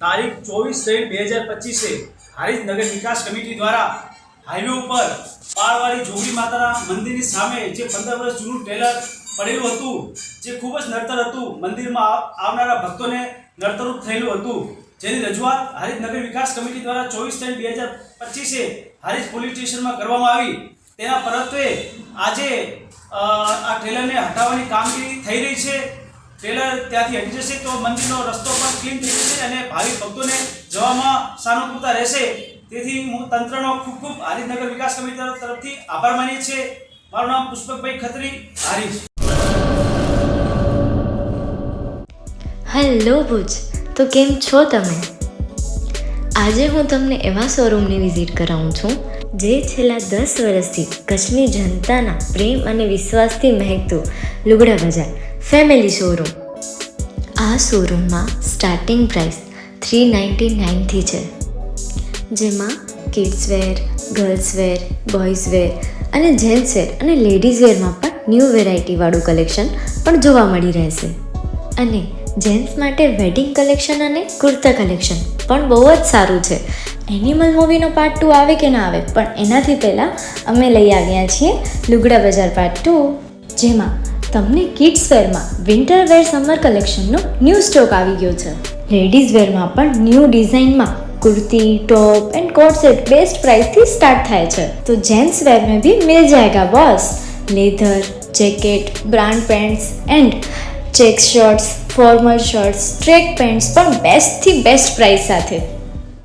તારીખ 24/3/2025 હારીજ નગર વિકાસ કમિટી દ્વારા હાઈવે ઉપર પાળવાળી જોગી માતાના મંદિરની સામે જે 15 વર્ષ જૂનું ટ્રેલર પડેલું હતું, જે ખૂબ જ નડતર હતું, મંદિરમાં આવનારા ભક્તોને નડતરરૂપ થયેલું હતું, જેની રજૂઆત હારીજ નગર વિકાસ કમિટી દ્વારા 24/3/2025 હારીજ પોલીસ સ્ટેશનમાં કરવામાં આવી. તેના પરત્વે આજે આ ટ્રેલરને હટાવવાની કામગીરી થઈ રહી છે. ટ્રેલર ત્યાંથી હટી જશે તો મંદિરનો રસ્તો પણ ક્લીન થઈ જશે અને ભાવિક ભક્તોને જવામાં સાનુકૂળતા રહેશે. તેથી હું તંત્રનો ખૂબ ખૂબ હારીજ નગર વિકાસ કમિટી તરફથી આભાર માનીએ છીએ. મારું નામ પુષ્પકભાઈ ખત્રી, હારીજ. હેલો ભુજ, તો કેમ છો તમે? આજે હું તમને એવા શોરૂમની વિઝિટ કરાવું છું જે છેલ્લા 10 વર્ષથી કચ્છની જનતાના પ્રેમ અને વિશ્વાસથી મહેકતું લુગડા બજાર ફેમિલી શોરૂમ. આ શોરૂમમાં સ્ટાર્ટિંગ પ્રાઇસ 399થી છે, જેમાં kids wear, girls wear, boys wear અને જેન્ટ્સ વેર અને લેડીઝ વેરમાં પણ ન્યૂ વેરાયટીવાળું કલેક્શન પણ જોવા મળી રહેશે. અને જેન્ટ્સ માટે વેડિંગ કલેક્શન અને કુર્તા કલેક્શન પણ બહુ જ સારું છે. એનિમલ મૂવીનો પાર્ટ 2 આવે કે ના આવે, પણ એનાથી પહેલાં અમે લઈ આવ્યા છીએ લુગડા બજાર પાર્ટ 2, જેમાં તમને કિડ્સ વેરમાં વિન્ટર વેર સમર કલેક્શનનો ન્યૂ સ્ટોક આવી ગયો છે. લેડીઝ વેરમાં પણ ન્યૂ ડિઝાઇનમાં kurti, top and coat set best price थी स्टार्ट થાય છે. तो जेंट्स वेयर में भी मिल जाएगा boss. Leather, jacket, brand pants and check shirts, formal shirts, track pants પણ બેસ્ટથી બેસ્ટ પ્રાઇસ સાથે.